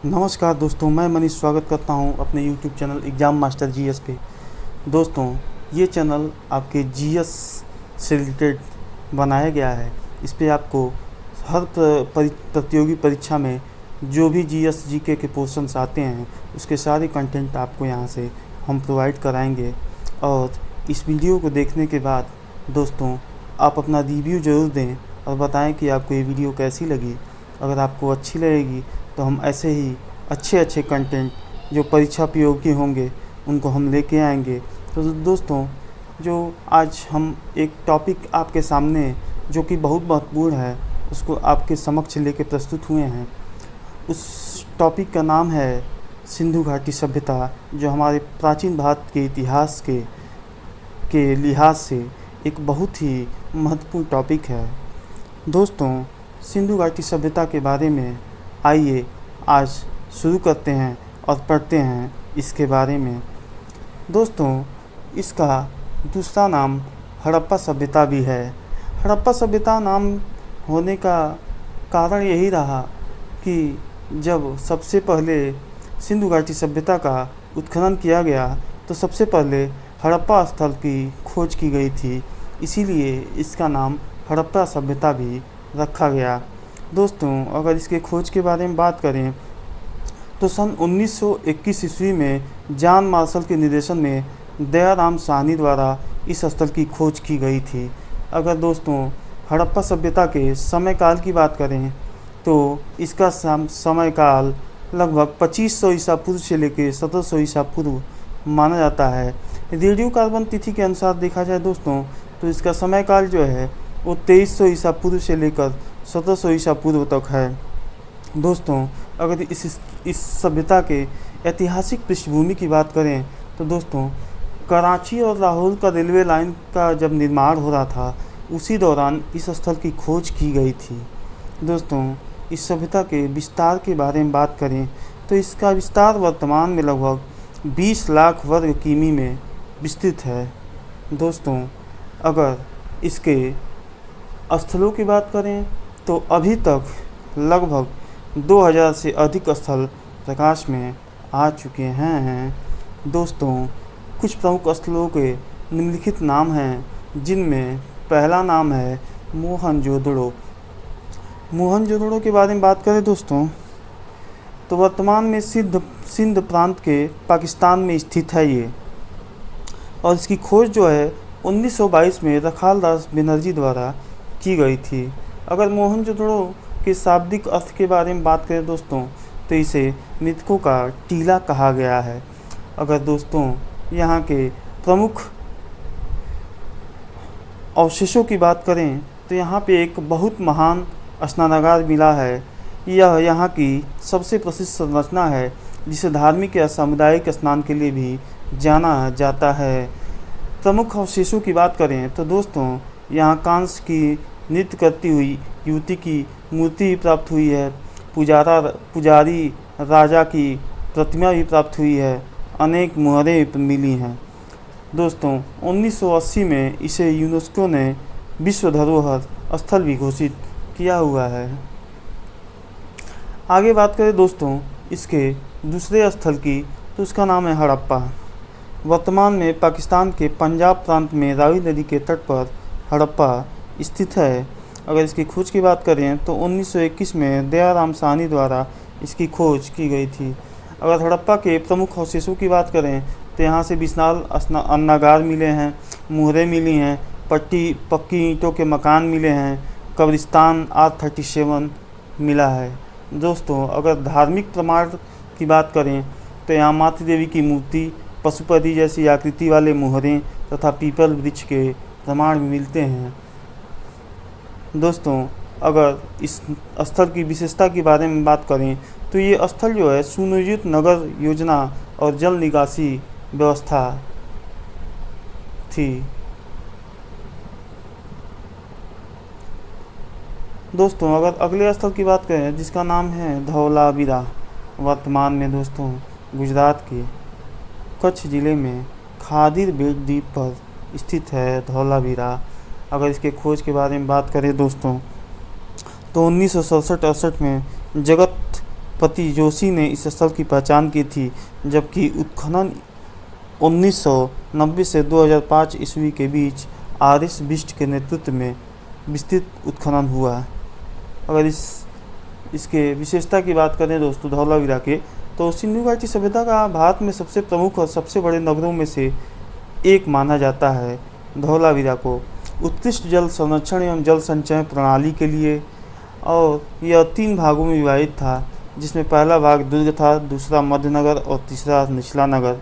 नमस्कार दोस्तों, मैं मनीष स्वागत करता हूं अपने YouTube channel exam master GS पे। दोस्तों, ये चैनल आपके जीएस से रिलेटेड बनाया गया है। इस पे आपको हर प्रतियोगी परीक्षा में जो भी जीएस जीके के पोर्शंस आते हैं उसके सारे कंटेंट आपको यहाँ से हम प्रोवाइड कराएंगे। और इस वीडियो को देखने के बाद दोस्तों आप अपना रिव्यू ज़रूर दें और बताएं कि आपको ये वीडियो कैसी लगी। अगर आपको अच्छी लगेगी तो हम ऐसे ही अच्छे कंटेंट जो परीक्षा उपयोगी होंगे उनको हम लेके आएंगे। तो दोस्तों, जो आज हम एक टॉपिक आपके सामने जो कि बहुत महत्वपूर्ण है उसको आपके समक्ष लेके प्रस्तुत हुए हैं। उस टॉपिक का नाम है सिंधु घाटी सभ्यता, जो हमारे प्राचीन भारत के इतिहास के लिहाज से एक बहुत ही महत्वपूर्ण टॉपिक है। दोस्तों, सिंधु घाटी सभ्यता के बारे में आइए आज शुरू करते हैं और पढ़ते हैं इसके बारे में। दोस्तों, इसका दूसरा नाम हड़प्पा सभ्यता भी है। हड़प्पा सभ्यता नाम होने का कारण यही रहा कि जब सबसे पहले सिंधु घाटी सभ्यता का उत्खनन किया गया तो सबसे पहले हड़प्पा स्थल की खोज की गई थी, इसीलिए इसका नाम हड़प्पा सभ्यता भी रखा गया। दोस्तों, अगर इसके खोज के बारे में बात करें तो सन 1921 ईस्वी में जॉन मार्शल के निर्देशन में दयाराम साहनी द्वारा इस स्थल की खोज की गई थी। अगर दोस्तों हड़प्पा सभ्यता के समय काल की बात करें तो इसका समय काल लगभग 2500 ईसा पूर्व से लेकर 1700 ईसा पूर्व माना जाता है। रेडियो कार्बन तिथि के अनुसार देखा जाए दोस्तों तो इसका समय काल जो है वो 2300 ईसा पूर्व से लेकर 1700 ईसा पूर्व तक है। दोस्तों, अगर इस सभ्यता के ऐतिहासिक पृष्ठभूमि की बात करें तो दोस्तों कराची और लाहौर का रेलवे लाइन का जब निर्माण हो रहा था उसी दौरान इस स्थल की खोज की गई थी। दोस्तों, इस सभ्यता के विस्तार के बारे में बात करें तो इसका विस्तार वर्तमान में लगभग 20 लाख वर्ग किमी में विस्तृत है। दोस्तों, अगर इसके स्थलों की बात करें तो अभी तक लगभग 2000 से अधिक स्थल प्रकाश में आ चुके हैं। दोस्तों, कुछ प्रमुख स्थलों के निम्नलिखित नाम हैं, जिनमें पहला नाम है मोहनजोदड़ो। मोहनजोदड़ो के बारे में बात करें दोस्तों तो वर्तमान में सिंध प्रांत के पाकिस्तान में स्थित है ये, और इसकी खोज जो है 1922 में रखालदास बनर्जी द्वारा की गई थी। अगर मोहनजोदड़ो के शाब्दिक अर्थ के बारे में बात करें दोस्तों तो इसे मृतकों का टीला कहा गया है। अगर दोस्तों यहाँ के प्रमुख अवशेषों की बात करें तो यहाँ पे एक बहुत महान स्नानागार मिला है। यह यहाँ की सबसे प्रसिद्ध संरचना है, जिसे धार्मिक या सामुदायिक स्नान के लिए भी जाना जाता है। प्रमुख अवशेषों की बात करें तो दोस्तों यहाँ कांस्य की नृत्य करती हुई युवती की मूर्ति प्राप्त हुई है। पुजारी राजा की प्रतिमा भी प्राप्त हुई है। अनेक मुहरें मिली हैं। दोस्तों, 1980 में इसे यूनेस्को ने विश्व धरोहर स्थल भी घोषित किया हुआ है। आगे बात करें दोस्तों इसके दूसरे स्थल की तो उसका नाम है हड़प्पा। वर्तमान में पाकिस्तान के पंजाब प्रांत में रावी नदी के तट पर हड़प्पा स्थित है। अगर इसकी खोज की बात करें तो 1921 में दयाराम साहनी द्वारा इसकी खोज की गई थी। अगर हड़प्पा के प्रमुख अवशेषों की बात करें तो यहाँ से विशाल अन्नागार मिले हैं, मुहरें मिली हैं, पक्की ईंटों के मकान मिले हैं, कब्रिस्तान R37 मिला है। दोस्तों, अगर धार्मिक प्रमाण की बात करें तो यहाँ मातृ देवी की मूर्ति, पशुपति जैसी आकृति वाले मुहरें तथा पीपल वृक्ष के प्रमाण मिलते हैं। दोस्तों, अगर इस स्थल की विशेषता के बारे में बात करें तो ये स्थल जो है सुनियोजित नगर योजना और जल निकासी व्यवस्था थी। दोस्तों, अगर अगले स्थल की बात करें जिसका नाम है धौलावीरा, वर्तमान में दोस्तों गुजरात के कच्छ ज़िले में खादिर बेट द्वीप पर स्थित है धौलावीरा। अगर इसके खोज के बारे में बात करें दोस्तों तो 1967-68 में जगत पति जोशी ने इस स्थल की पहचान की थी, जबकि उत्खनन 1990 से 2005 ईस्वी के बीच आर.एस. बिष्ट के नेतृत्व में विस्तृत उत्खनन हुआ। अगर इसके विशेषता की बात करें दोस्तों धौलावीरा के, तो सिंधु घाटी सभ्यता का भारत में सबसे प्रमुख और सबसे बड़े नगरों में से एक माना जाता है। धौलावीरा को उत्कृष्ट जल संरक्षण एवं जल संचय प्रणाली के लिए, और यह 3 भागों में विभाजित था, जिसमें पहला भाग दुर्ग था, दूसरा मध्यनगर और तीसरा निचला नगर।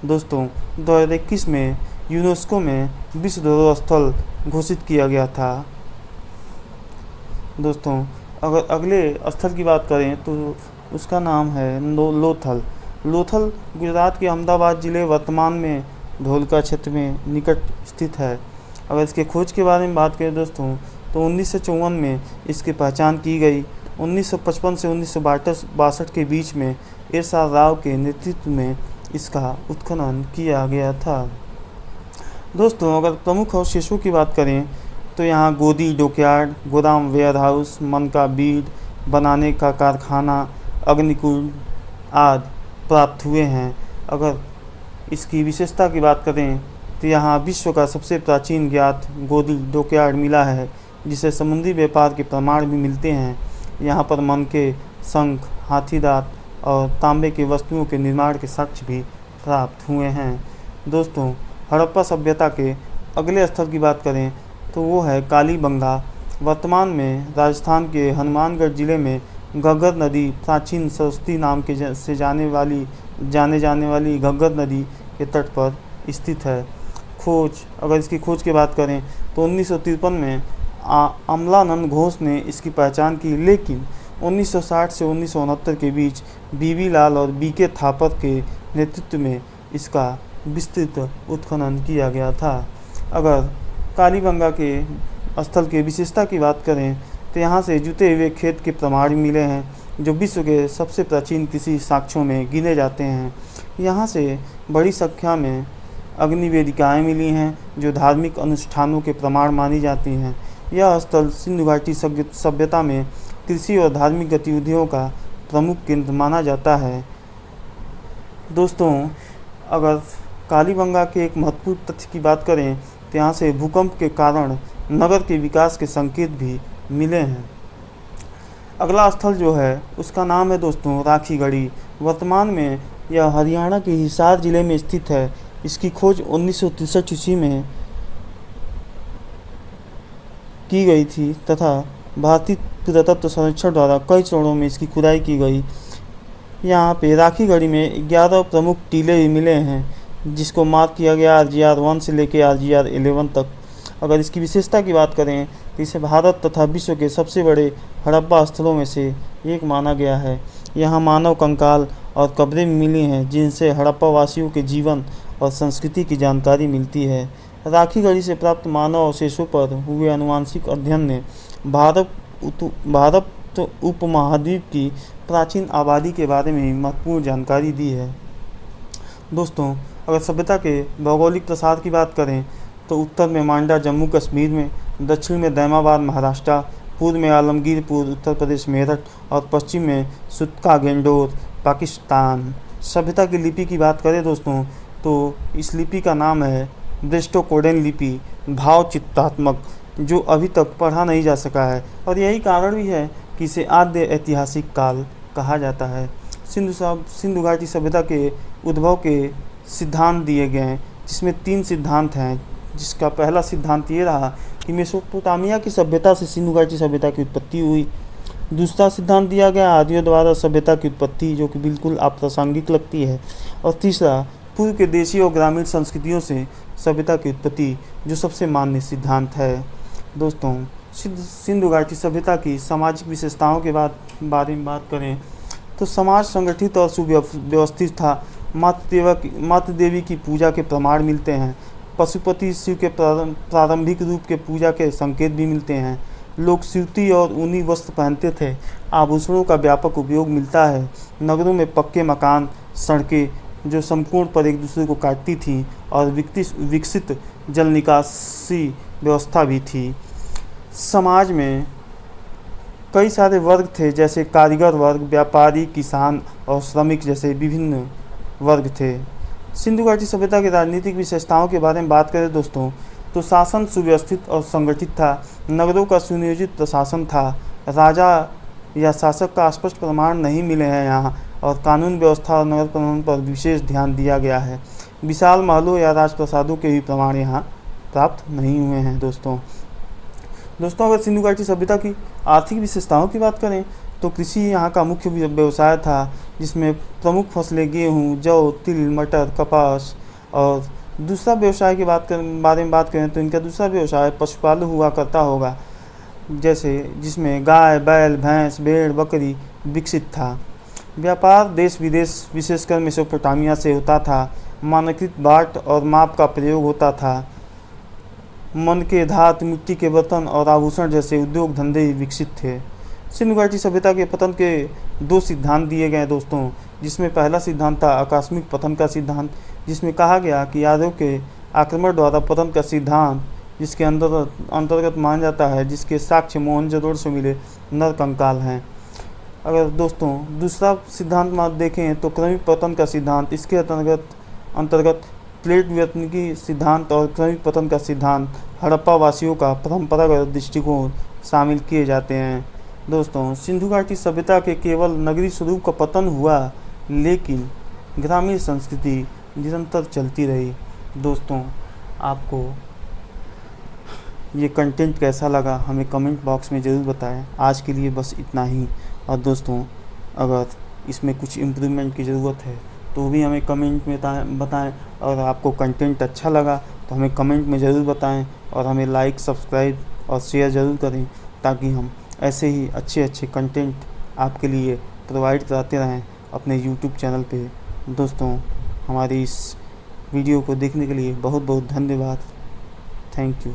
दोस्तों 2021 में यूनेस्को में विश्व धरोहर स्थल घोषित किया गया था। दोस्तों अगर अगले स्थल की बात करें तो उसका नाम है लोथल। लोथल गुजरात के अहमदाबाद जिले वर्तमान में धोलका क्षेत्र में निकट स्थित है। अगर इसके खोज के बारे में बात करें दोस्तों तो 1954 में इसकी पहचान की गई। 1955 से 1962 के बीच में एस.आर. राव के नेतृत्व में इसका उत्खनन किया गया था। दोस्तों अगर प्रमुख अवशेषों की बात करें तो यहाँ गोदी डॉकयार्ड, गोदाम वेयरहाउस, मनका बीड बनाने का कारखाना, अग्निकुंड आदि प्राप्त हुए हैं। अगर इसकी विशेषता की बात करें तो यहाँ विश्व का सबसे प्राचीन ज्ञात गोदी डॉकयार्ड मिला है, जिसे समुद्री व्यापार के प्रमाण भी मिलते हैं। यहाँ पर मनके, शंख, हाथी दांत और तांबे के वस्तुओं के निर्माण के साक्ष्य भी प्राप्त हुए हैं। दोस्तों हड़प्पा सभ्यता के अगले स्थल की बात करें तो वो है कालीबंगा। वर्तमान में राजस्थान के हनुमानगढ़ जिले में घग्गर नदी, प्राचीन सरस्वती नाम के से जाने जाने वाली घग्गर नदी के तट पर स्थित है। अगर इसकी खोज की बात करें तो 1953 में अमलानंद घोष ने इसकी पहचान की, लेकिन 1960 से 1969 के बीच बीवी लाल और बीके थापर के नेतृत्व में इसका विस्तृत उत्खनन किया गया था। अगर कालीबंगा के स्थल की विशेषता की बात करें तो यहाँ से जुते हुए खेत के प्रमाण मिले हैं, जो विश्व के सबसे प्राचीन कृषि साक्ष्यों में गिने जाते हैं। यहाँ से बड़ी संख्या में अग्नि वेदिकाएँ मिली हैं, जो धार्मिक अनुष्ठानों के प्रमाण मानी जाती हैं। यह स्थल सिंधु घाटी सभ्यता में कृषि और धार्मिक गतिविधियों का प्रमुख केंद्र माना जाता है। दोस्तों अगर कालीबंगा के एक महत्वपूर्ण तथ्य की बात करें तो यहाँ से भूकंप के कारण नगर के विकास के संकेत भी मिले हैं। अगला स्थल जो है उसका नाम है दोस्तों राखीगढ़ी। वर्तमान में यह हरियाणा के हिसार जिले में स्थित है। इसकी खोज 1963 ईस्वी में की गई थी तथा भारतीय पुरातत्व सर्वेक्षण द्वारा कई चरणों में इसकी खुदाई की गई। यहाँ पे राखीगढ़ी में 11 प्रमुख टीले भी मिले हैं, जिसको मार्क किया गया RGR 1 से लेकर RGR 11 तक। अगर इसकी विशेषता की बात करें तो इसे भारत तथा विश्व के सबसे बड़े हड़प्पा स्थलों में से एक माना गया है। यहाँ मानव कंकाल और कब्रें मिली हैं, जिनसे हड़प्पा वासियों के जीवन और संस्कृति की जानकारी मिलती है। राखीगढ़ी से प्राप्त मानव अवशेषों पर हुए आनुवंशिक अध्ययन ने भारत उपमहाद्वीप की प्राचीन आबादी के बारे में महत्वपूर्ण जानकारी दी है। दोस्तों अगर सभ्यता के भौगोलिक प्रसार की बात करें तो उत्तर में मांडा जम्मू कश्मीर में, दक्षिण में दैमाबाद महाराष्ट्र, पूर्व में आलमगीरपुर उत्तर प्रदेश मेरठ और पश्चिम में सुतका गेंडोर पाकिस्तान। सभ्यता की लिपि की बात करें दोस्तों तो इस लिपि का नाम है ब्रेस्टोकोडेन लिपि, भाव चित्रात्मक, जो अभी तक पढ़ा नहीं जा सका है, और यही कारण भी है कि इसे आद्य ऐतिहासिक काल कहा जाता है। सिंधु घाटी सभ्यता के उद्भव के सिद्धांत दिए गए हैं, जिसमें 3 सिद्धांत हैं। जिसका पहला सिद्धांत ये रहा कि मेसोपोटामिया की सभ्यता से सिंधु घाटी सभ्यता की उत्पत्ति हुई। दूसरा सिद्धांत दिया गया आर्यों द्वारा सभ्यता की उत्पत्ति, जो कि बिल्कुल अप्रासंगिक लगती है। और तीसरा पूर्व के देशी और ग्रामीण संस्कृतियों से सभ्यता की उत्पत्ति, जो सबसे मान्य सिद्धांत है। दोस्तों सिंधु घाटी सभ्यता की सामाजिक विशेषताओं के बारे में बात करें तो समाज संगठित और सुव्यवस्थित था। मातृ देवी की पूजा के प्रमाण मिलते हैं। पशुपति शिव के प्रारंभिक रूप के पूजा के संकेत भी मिलते हैं। लोग सूती और ऊनी वस्त्र पहनते थे। आभूषणों का व्यापक उपयोग मिलता है। नगरों में पक्के मकान, सड़कें जो समकोण पर एक दूसरे को काटती थीं, और विकसित जल निकासी व्यवस्था भी थी। समाज में कई सारे वर्ग थे, जैसे कारीगर वर्ग, व्यापारी, किसान और श्रमिक जैसे विभिन्न वर्ग थे। सिंधु घाटी सभ्यता की राजनीतिक विशेषताओं के बारे में बात करें दोस्तों, तो शासन सुव्यवस्थित और संगठित था। नगरों का सुनियोजित प्रशासन था। राजा या शासक का स्पष्ट प्रमाण नहीं मिले हैं यहाँ, और कानून व्यवस्था और नगर प्रबंधन पर विशेष ध्यान दिया गया है। विशाल महलों या राजप्रसादों के भी प्रमाण यहाँ प्राप्त नहीं हुए हैं दोस्तों। अगर सिंधु घाटी सभ्यता की आर्थिक विशेषताओं की बात करें तो कृषि यहाँ का मुख्य व्यवसाय था, जिसमें प्रमुख फसलें गेहूँ, जौ, तिल, मटर, कपास। और दूसरा व्यवसाय की बारे में बात करें तो इनका दूसरा व्यवसाय पशुपालन हुआ करता होगा, जैसे जिसमें गाय, बैल, भैंस, भेड़, बकरी विकसित था। व्यापार देश विदेश विशेषकर मेसोपोटामिया से होता था। मानकीकृत बाट और माप का प्रयोग होता था। मन के धातु, मिट्टी के बर्तन और आभूषण जैसे उद्योग धंधे विकसित थे। सिंधु घाटी सभ्यता के पतन के 2 सिद्धांत दिए गए दोस्तों, जिसमें पहला सिद्धांत था आकस्मिक पतन का सिद्धांत, जिसमें कहा गया कि यादव के आक्रमण द्वारा पतन का सिद्धांत, जिसके अंतर्गत माना जाता है, जिसके साक्ष्य मोहनजोदड़ो से मिले नरकंकाल हैं। अगर दोस्तों दूसरा सिद्धांत देखें तो क्रमिक पतन का सिद्धांत, इसके अंतर्गत प्लेट विवर्तनिकी सिद्धांत और क्रमिक पतन का सिद्धांत, हड़प्पा वासियों का परंपरागत दृष्टिकोण शामिल किए जाते हैं। दोस्तों सिंधु घाटी सभ्यता के केवल नगरी स्वरूप का पतन हुआ, लेकिन ग्रामीण संस्कृति निरंतर चलती रही। दोस्तों आपको ये कंटेंट कैसा लगा हमें कमेंट बॉक्स में ज़रूर बताएं। आज के लिए बस इतना ही। और दोस्तों अगर इसमें कुछ इम्प्रूवमेंट की ज़रूरत है तो भी हमें कमेंट में बताएं। और आपको कंटेंट अच्छा लगा तो हमें कमेंट में ज़रूर बताएं, और हमें लाइक, सब्सक्राइब और शेयर ज़रूर करें, ताकि हम ऐसे ही अच्छे कंटेंट आपके लिए प्रोवाइड कराते रहें अपने यूट्यूब चैनल पे। दोस्तों हमारी इस वीडियो को देखने के लिए बहुत बहुत धन्यवाद। Thank you.